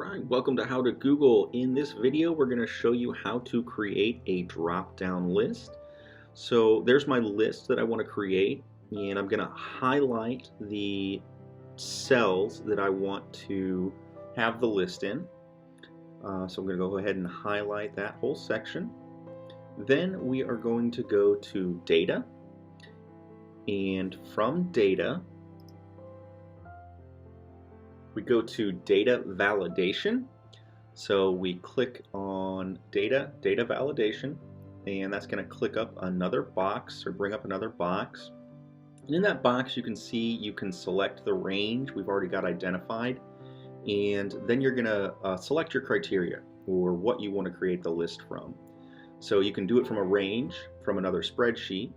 Alright, welcome to How to Google. In this video, we're going to show you how to create a drop-down list. So there's my list that I want to create, and I'm going to highlight the cells that I want to have the list in. So I'm going to go ahead and highlight that whole section. Then we are going to go to Data, and from Data, we go to Data Validation. So we click on Data Validation, and that's going to click up another box or bring up another box. And in that box you can see you can select the range we've already got identified, and then you're going to select your criteria or what you want to create the list from. So you can do it from a range from another spreadsheet,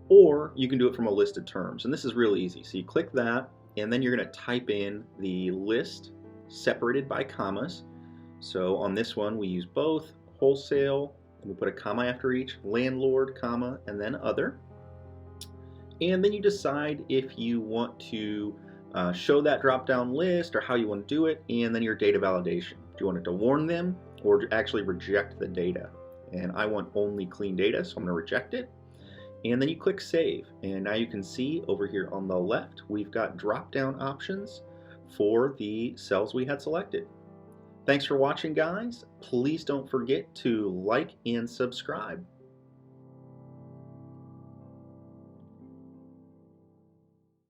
or you can do it from a list of terms, and this is really easy. So you click that, and then you're going to type in the list separated by commas. So on this one we use both wholesale, and we put a comma after each, landlord, comma, and then other. And then you decide if you want to show that drop-down list or how you want to do it, and then your data validation. Do you want it to warn them or to actually reject the data? And I want only clean data, so I'm going to reject it. And then you click Save, and now you can see over here on the left we've got drop-down options for the cells we had selected. Thanks for watching, guys. Please don't forget to like and subscribe.